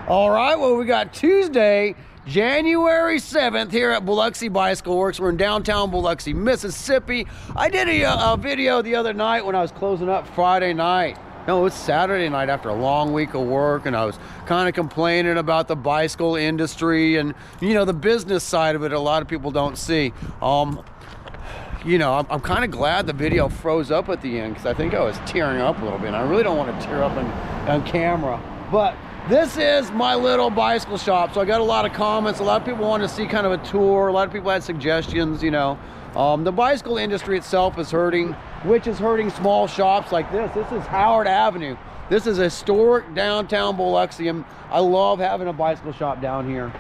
All right, well, we got Tuesday, January 7th here at Biloxi Bicycle Works. We're in downtown Biloxi, Mississippi. I did a video the other night when I was closing up Friday night. No, it's Saturday night after a long week of work, and I was kind of complaining about the bicycle industry and, you know, the business side of it a lot of people don't see. You know, I'm kind of glad the video froze up at the end because I think I was tearing up a little bit. And I really don't want to tear up on camera, but this is my little bicycle shop. So I got a lot of comments. A lot of people wanted to see kind of a tour. A lot of people had suggestions, you know. The bicycle industry itself is hurting, which is hurting small shops like this. This is Howard Avenue. This is historic downtown Biloxi. And I love having a bicycle shop down here.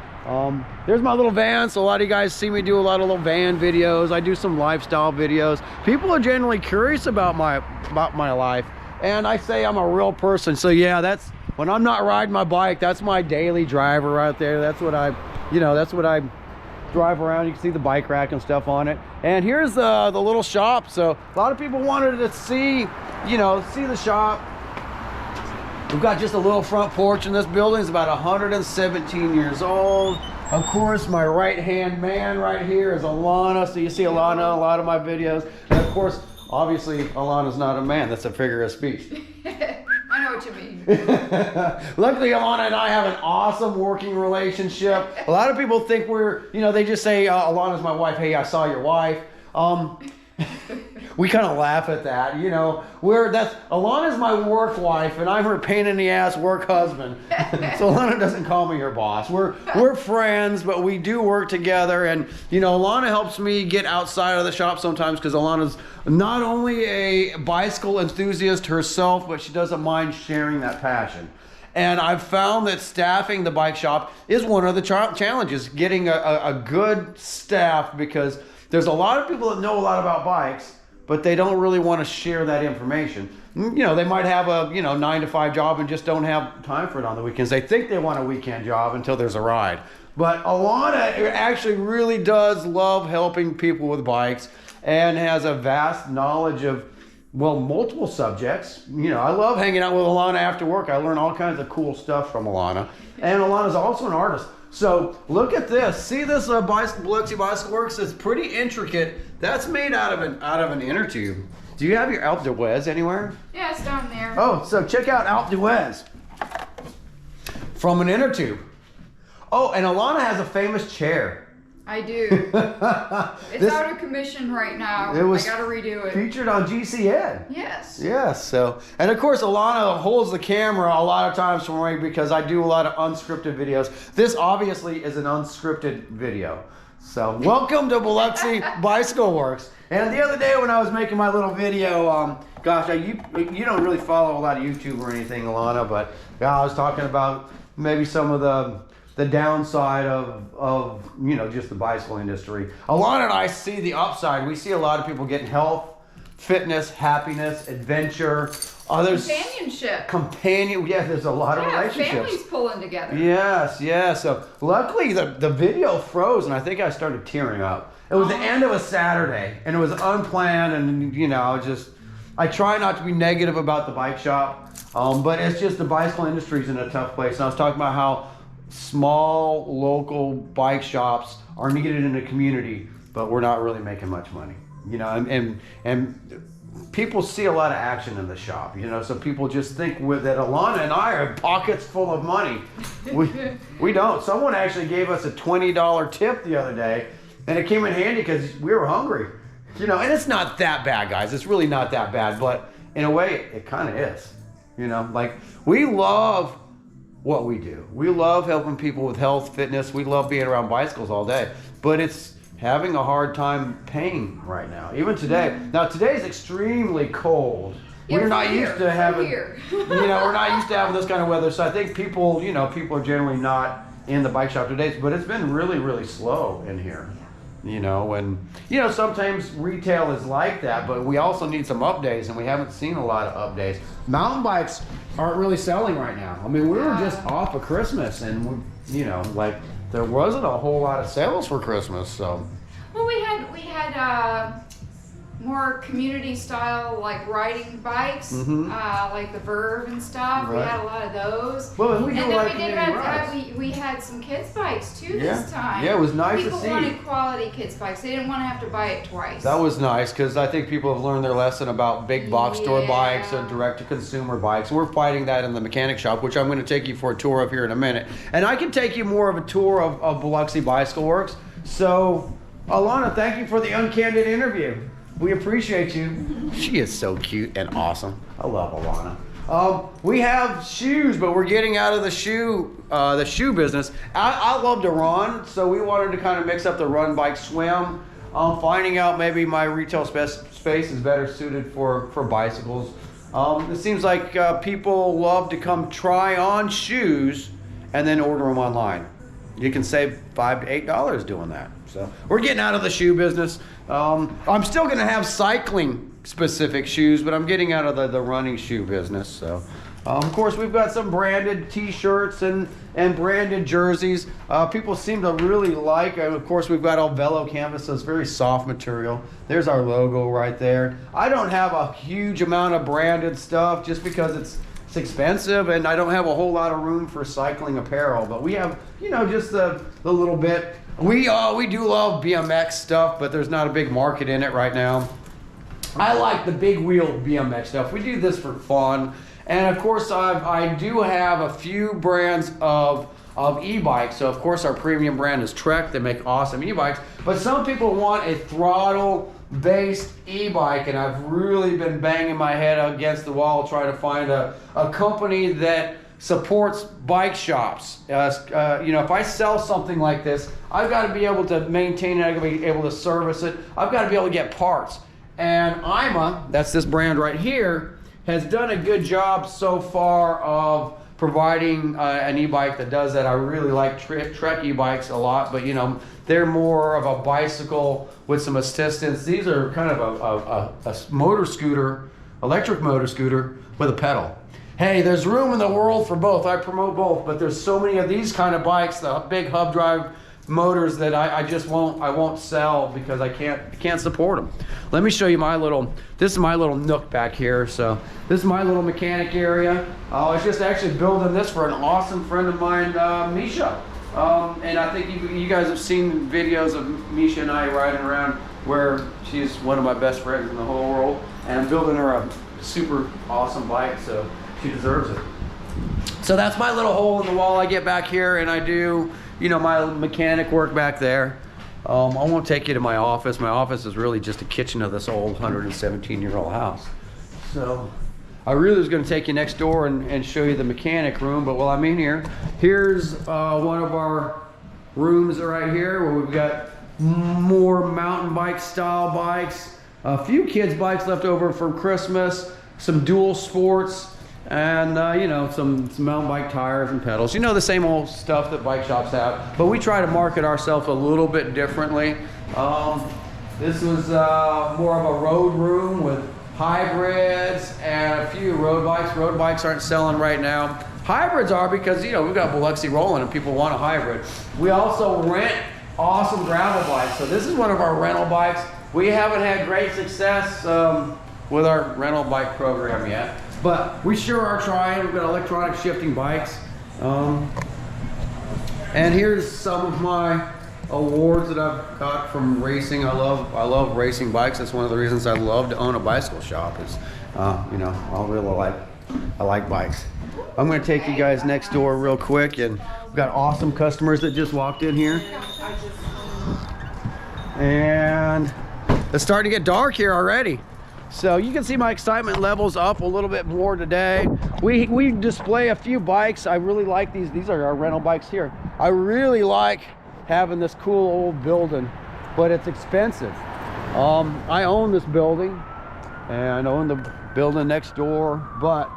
There's my little van. So a lot of you guys see me do a lot of little van videos. I do some lifestyle videos. People are generally curious about my life. And I say I'm a real person. So yeah, that's when I'm not riding my bike, that's my daily driver right there. That's what I drive around. You can see the bike rack and stuff on it. And here's the little shop. So a lot of people wanted to see, you know, see the shop. We've got just a little front porch in this building. It's about 117 years old. Of course, my right-hand man right here is Alana. So you see Alana in a lot of my videos. And of course, obviously, Alana's not a man. That's a figure of speech. I know what you mean. Luckily, Alana and I have an awesome working relationship. A lot of people think we're, you know, they just say, Alana's my wife. Hey, I saw your wife. We kind of laugh at that, you know. Alana's my work wife, and I'm her pain in the ass work husband. So Alana doesn't call me her boss. We're friends, but we do work together. And you know, Alana helps me get outside of the shop sometimes because Alana's not only a bicycle enthusiast herself, but she doesn't mind sharing that passion. And I've found that staffing the bike shop is one of the challenges, getting a good staff, because there's a lot of people that know a lot about bikes, but they don't really want to share that information. You know, they might have a 9-to-5 job and just don't have time for it on the weekends. They think they want a weekend job until there's a ride. But Alana actually really does love helping people with bikes and has a vast knowledge of, well, multiple subjects. You know, I love hanging out with Alana after work. I learn all kinds of cool stuff from Alana. And Alana's also an artist. So look at this. See this Biloxi Bicycle Works? It's pretty intricate. That's made out of an inner tube. Do you have your Alpe d'Huez anywhere? Yeah, it's down there. Oh, so check out Alpe d'Huez from an inner tube. Oh, and Alana has a famous chair. I do. It's out of commission right now. I gotta redo it. Featured on GCN. Yes. Yes. So, and of course, Alana holds the camera a lot of times for me because I do a lot of unscripted videos. This obviously is an unscripted video. So, welcome to Biloxi Bicycle Works. And the other day when I was making my little video, gosh, you don't really follow a lot of YouTube or anything, Alana, but I was talking about maybe some of the downside of you know, just the bicycle industry. Alana and I see the upside. We see a lot of people getting health, fitness, happiness, adventure, others. Companionship. Yeah, there's a lot of relationships. Families pulling together. Yes, yes. So luckily the video froze and I think I started tearing up. It was the end of a Saturday and it was unplanned, and you know, I try not to be negative about the bike shop, but it's just the bicycle industry's in a tough place. And I was talking about how small local bike shops are needed in the community, but we're not really making much money, you know, and people see a lot of action in the shop, you know, so people just think that Alana and I are pockets full of money. We don't. Someone actually gave us a $20 tip the other day, and it came in handy because we were hungry, you know, and it's not that bad, guys. It's really not that bad, but in a way it kind of is, you know. Like, we love what we do. We love helping people with health, fitness. We love being around bicycles all day, but it's having a hard time paying right now. Even today. Now today's extremely cold. Yeah, we're not used to having, we're not used to having this kind of weather. So I think people are generally not in the bike shop today, but it's been really, really slow in here. You know, and you know, sometimes retail is like that, but we also need some up days, and we haven't seen a lot of up days. Mountain bikes aren't really selling right now. I mean, we were just off of Christmas, and you know, like, there wasn't a whole lot of sales for Christmas. So, well, we had more community style, like riding bikes, like the Verve and stuff. Right. We had a lot of those. Well, we do and then like we did community rides. we had some kids bikes too this time. Yeah, it was nice People to see. wanted quality kids bikes. They didn't want to have to buy it twice. That was nice because I think people have learned their lesson about big box store bikes and direct to consumer bikes. We're fighting that in the mechanic shop, which I'm going to take you for a tour of here in a minute. And I can take you more of a tour of Biloxi Bicycle Works. So, Alana, thank you for the uncandid interview. We appreciate you. She is so cute and awesome. I love Alana. We have shoes, but we're getting out of the shoe business. I love to run, so we wanted to kind of mix up the run, bike, swim. Finding out maybe my retail space is better suited for bicycles. It seems like people love to come try on shoes and then order them online. You can save $5 to $8 doing that. So we're getting out of the shoe business. I'm still going to have cycling specific shoes, but I'm getting out of the running shoe business. So of course we've got some branded t-shirts and branded jerseys. People seem to really like, and of course we've got Alvelo canvas, so it's very soft material. There's our logo right there. I don't have a huge amount of branded stuff just because it's expensive and I don't have a whole lot of room for cycling apparel, but we have, you know, just the little bit. We do love BMX stuff, but there's not a big market in it right now. I like the big wheel BMX stuff. We do this for fun. And of course, I do have a few brands of e-bikes. So of course our premium brand is Trek. They make awesome e-bikes, but some people want a throttle-based e-bike, and I've really been banging my head against the wall trying to find a company that supports bike shops. You know, if I sell something like this, I've got to be able to maintain it, I've got to be able to service it, I've got to be able to get parts. And IMA, that's this brand right here, has done a good job so far of providing an e-bike that does that. I really like Trek e-bikes a lot, but you know, they're more of a bicycle with some assistance. These are kind of a motor scooter, electric motor scooter with a pedal. Hey, there's room in the world for both. I promote both, but there's so many of these kind of bikes, the big hub drive motors, that I just won't sell because I can't support them. Let me show you this is my little nook back here. So this is my little mechanic area. I was just actually building this for an awesome friend of mine, Misha. And I think you guys have seen videos of Misha and I riding around where she's one of my best friends in the whole world. And I'm building her a super awesome bike, so she deserves it. So that's my little hole in the wall I get back here, and I do, you know, my mechanic work back there. I won't take you to my office. My office is really just a kitchen of this old 117-year-old house. So I really was going to take you next door and show you the mechanic room, but while I'm in here, here's one of our rooms right here where we've got more mountain bike style bikes, a few kids bikes left over from Christmas, some dual sports, and you know, some mountain bike tires and pedals. You know, the same old stuff that bike shops have, but we try to market ourselves a little bit differently. This was more of a road room with hybrids and a few road bikes. Road bikes aren't selling right now. Hybrids are because, you know, we've got Biloxi rolling and people want a hybrid. We also rent awesome gravel bikes. So this is one of our rental bikes. We haven't had great success with our rental bike program yet, but we sure are trying. We've got electronic shifting bikes. And here's some of my awards that I've got from racing. I love racing bikes. That's one of the reasons I love to own a bicycle shop is, you know, I like bikes. I'm going to take you guys next door real quick, and we've got awesome customers that just walked in here. And it's starting to get dark here already. So you can see my excitement levels up a little bit more today. We display a few bikes. I really like these. These are our rental bikes here. I really like having this cool old building, but it's expensive. I own this building and I own the building next door, but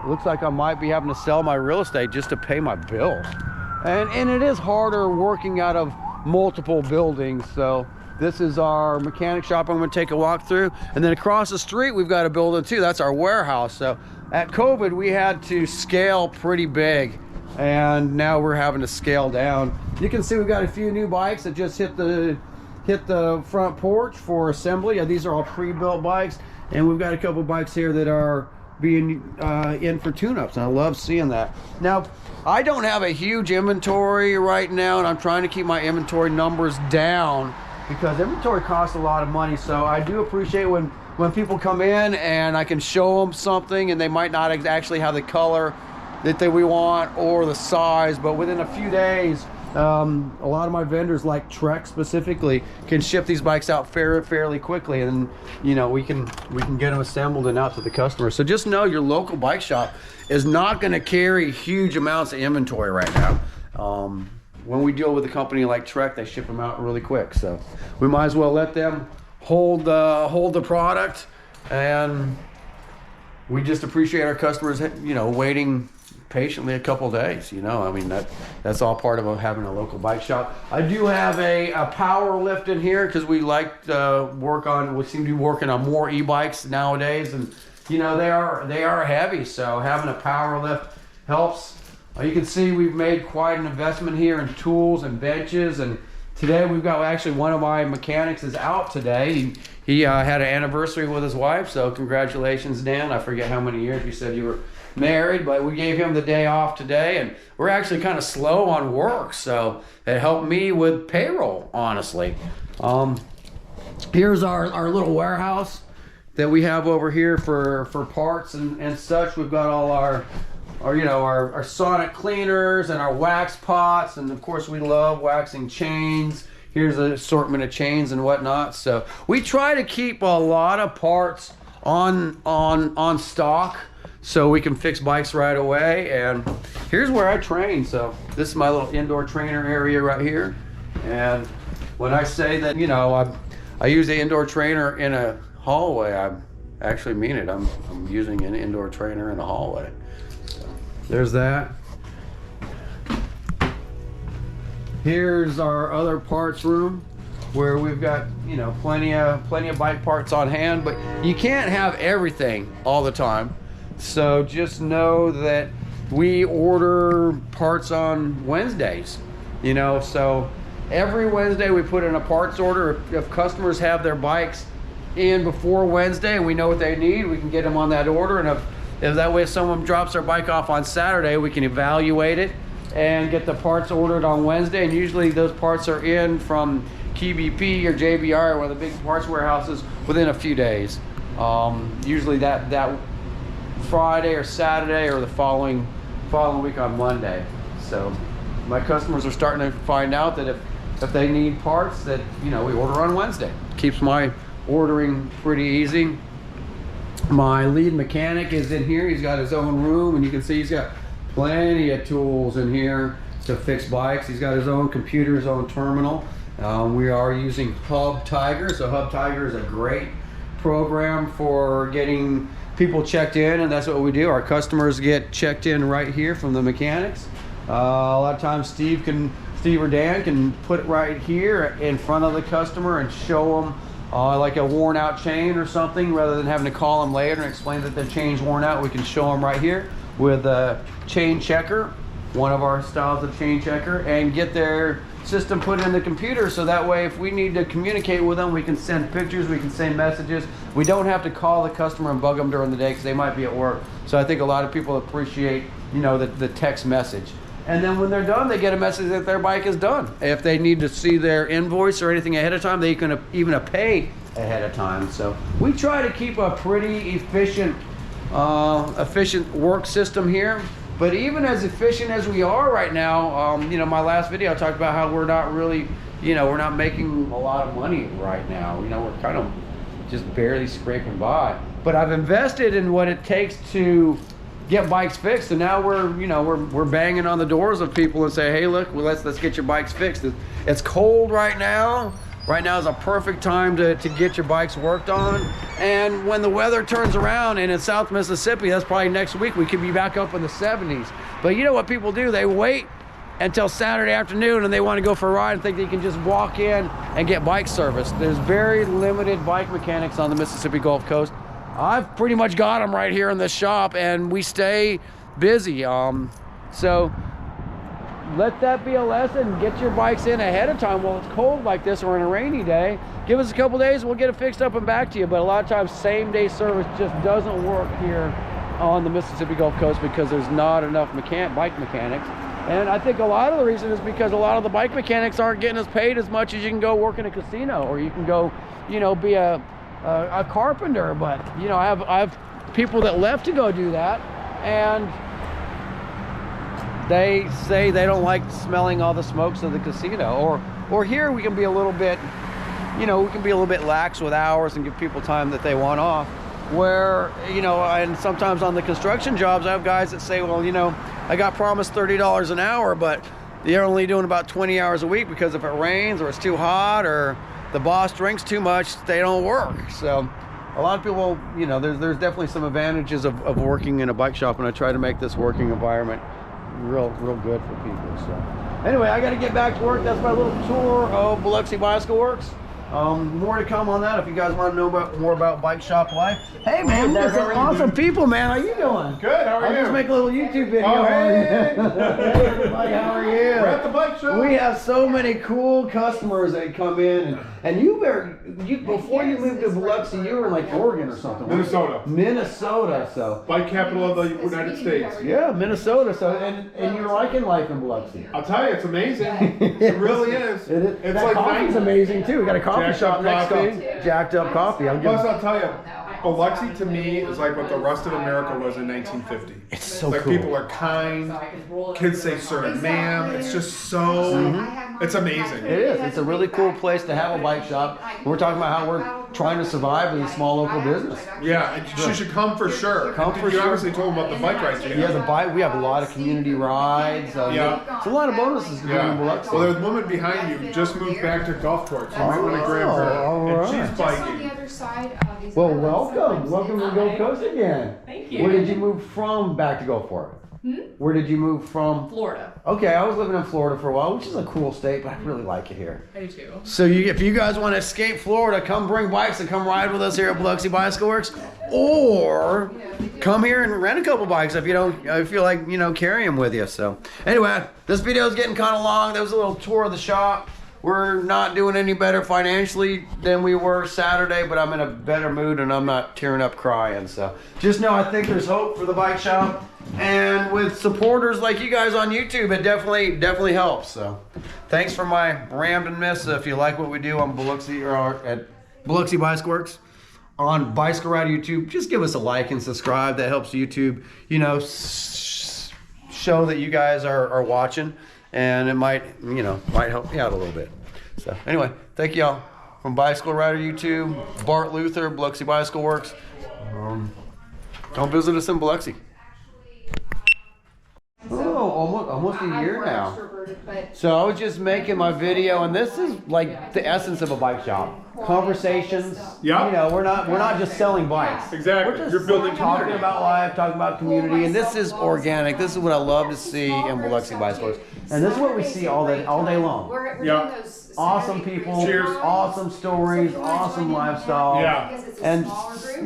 it looks like I might be having to sell my real estate just to pay my bills. And it is harder working out of multiple buildings. So this is our mechanic shop I'm going to take a walk through. And then across the street, we've got a building too. That's our warehouse. So at COVID, we had to scale pretty big, and now we're having to scale down. You can see we've got a few new bikes that just hit hit the front porch for assembly. These are all pre-built bikes, and we've got a couple bikes here that are being in for tune-ups, and I love seeing that. Now, I don't have a huge inventory right now, and I'm trying to keep my inventory numbers down because inventory costs a lot of money. So I do appreciate when people come in and I can show them something and they might not actually have the color that we want or the size, but within a few days, a lot of my vendors, like Trek specifically, can ship these bikes out fairly quickly, and you know, we can get them assembled and out to the customer. So just know your local bike shop is not going to carry huge amounts of inventory right now. When we deal with a company like Trek, they ship them out really quick, so we might as well let them hold the product, and we just appreciate our customers, you know, waiting patiently a couple days. You know, I mean, that's all part of having a local bike shop. I do have a power lift in here because we like to we seem to be working on more e-bikes nowadays, and you know, they are heavy, so having a power lift helps. You can see we've made quite an investment here in tools and benches, and today we've got, actually, one of my mechanics is out today. He had an anniversary with his wife, so congratulations, Dan. I forget how many years you said you were married, but we gave him the day off today, and we're actually kind of slow on work, so it helped me with payroll, honestly. Here's our little warehouse that we have over here for parts and such. We've got all our sonic cleaners and our wax pots, and of course we love waxing chains. Here's an assortment of chains and whatnot. So we try to keep a lot of parts on stock so we can fix bikes right away. And here's where I train. So this is my little indoor trainer area right here. And when I say that, you know, I use the indoor trainer in a hallway, I actually mean it. I'm using an indoor trainer in a hallway. So there's that. Here's our other parts room where we've got, you know, plenty of bike parts on hand, but you can't have everything all the time. So just know that we order parts on Wednesdays, you know, so every Wednesday we put in a parts order. If customers have their bikes in before Wednesday and we know what they need, we can get them on that order. And if that way, if someone drops their bike off on Saturday, we can evaluate it and get the parts ordered on Wednesday. And usually those parts are in from KBP or JBR, or one of the big parts warehouses, within a few days. Usually that Friday or Saturday or the following week on Monday. So my customers are starting to find out that if they need parts, that, you know, we order on Wednesday. Keeps my ordering pretty easy. My lead mechanic is in here. He's got his own room, and you can see he's got plenty of tools in here to fix bikes. He's got his own computer, his own terminal. We are using Hub Tiger. So Hub Tiger is a great program for getting people checked in, and that's what we do. Our customers get checked in right here from the mechanics. A lot of times Steve or Dan can put it right here in front of the customer and show them like a worn out chain or something, rather than having to call them later and explain that the chain's worn out. We can show them right here with a chain checker, one of our styles of chain checker, and get their system put in the computer, so that way if we need to communicate with them, we can send pictures, we can send messages. We don't have to call the customer and bug them during the day because they might be at work. So I think a lot of people appreciate, you know, the text message. And then when they're done, they get a message that their bike is done. If they need to see their invoice or anything ahead of time, they can even pay ahead of time. So we try to keep a pretty efficient work system here. But even as efficient as we are right now, you know, my last video I talked about how we're not really, you know, we're not making a lot of money right now. You know, we're kind of just barely scraping by. But I've invested in what it takes to get bikes fixed, and now we're banging on the doors of people and say, hey, look, well, let's get your bikes fixed. It's cold right now. Right now is a perfect time to get your bikes worked on. And when the weather turns around, and in South Mississippi, that's probably next week, we could be back up in the 70s. But you know what people do? They wait until Saturday afternoon and they want to go for a ride and think they can just walk in and get bike service. There's very limited bike mechanics on the Mississippi Gulf Coast. I've pretty much got them right here in this shop, and we stay busy. So let that be a lesson. Get your bikes in ahead of time while it's cold like this or on a rainy day. Give us a couple days, we'll get it fixed up and back to you. But a lot of times, same-day service just doesn't work here on the Mississippi Gulf Coast because there's not enough bike mechanics. And I think a lot of the reason is because a lot of the bike mechanics aren't getting as paid as much as you can go work in a casino, or you can go, you know, be a carpenter. But, you know, I have people that left to go do that, and they say they don't like smelling all the smokes of the casino. Or here we can be a little bit, you know, we can be a little bit lax with hours and give people time that they want off. Where, you know, and sometimes on the construction jobs, I have guys that say, well, you know, I got promised $30 an hour, but they're only doing about 20 hours a week because if it rains or it's too hot or the boss drinks too much, they don't work. So a lot of people, you know, there's definitely some advantages of working in a bike shop, and I try to make this working environment real good for people. So anyway, I got to get back to work. That's my little tour of Biloxi Bicycle Works. More to come on that if you guys want to know more about bike shop life. Hey man, there's some awesome people, man. How you doing? Good, how are you? I'll just make a little YouTube video. Oh, hey. Hey everybody, how are you? We're at the bike shop. We have so many cool customers that come in, and you before you moved to Biloxi, you were in like Oregon or something. Minnesota, so. Bike capital of the United States. Yeah, Minnesota. So and you're liking life in Biloxi. I'll tell you, it's amazing. It really is. It is. It's that like coffee's amazing too. We got a coffee Jacked shop up next coffee. to Jacked Up Coffee. Plus, I'll tell you, Biloxi to me is like what the rest of America was in 1950. It's so like cool. People are kind. Kids say sir and ma'am. It's just so. It's amazing. It is. It's a really cool place to have a bike shop. We're talking about how we're trying to survive as a small local business. Yeah, and you should come for sure. You obviously told them about the bike rides. Yeah, the bike. We have a lot of community rides. Yeah. It's a lot of bonuses to do in Biloxi. Well, there's a woman behind you just moved back to golf course. You might want to grab her. all And right. she's biking. Well, welcome to the Gulf Coast again. Thank you. Where did you move from back to Gulfport? Where did you move from? Florida. Okay, I was living in Florida for a while, which is a cool state, but I really like it here. I do too. So if you guys want to escape Florida, come bring bikes and come ride with us here at Biloxi Bicycle Works, or come here and rent a couple bikes if you don't feel like, you know, carry them with you. So anyway, this video is getting kind of long. There was a little tour of the shop. We're not doing any better financially than we were Saturday, but I'm in a better mood and I'm not tearing up crying. So just know I think there's hope for the bike shop. And with supporters like you guys on YouTube, it definitely helps. So thanks for my randomness. If you like what we do on Biloxi or at Biloxi Bicycle Works on Bicycle Ride YouTube, just give us a like and subscribe. That helps YouTube, you know, show that you guys are watching, and it might help me out a little bit. So anyway, thank y'all from Bicycle Rider YouTube, Bart Luther, Biloxi Bicycle Works. Don't visit us in Biloxi. Oh, almost a year now. So I was just making my video, and this is like the essence of a bike shop. Conversations. Yeah. You know, we're not just selling bikes. Exactly. We're just You're building talking community. about life, talking about community, and this is organic. This is what I love to see in Biloxi Bicycle Works, and this is what we see all day long. Yeah. Awesome people, Cheers. awesome stories, awesome lifestyle. Yeah. And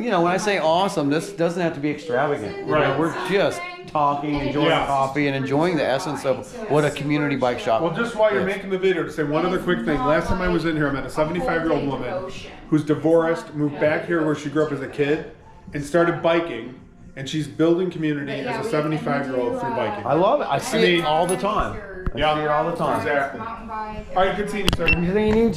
you know, when I say awesome, this doesn't have to be extravagant. You know, Right. we're just talking, enjoying Yeah. coffee, and enjoying the essence of what a community bike shop Well, just while you're is. making the video, to say one other quick thing. Last time I was in here, I met a 75-year-old woman who's divorced, moved back here where she grew up as a kid, and started biking. And she's building community as a 75-year-old through biking. I love it. I see I mean, it all the time. I see it all the time. Exactly. All right, continue, sir. You think you need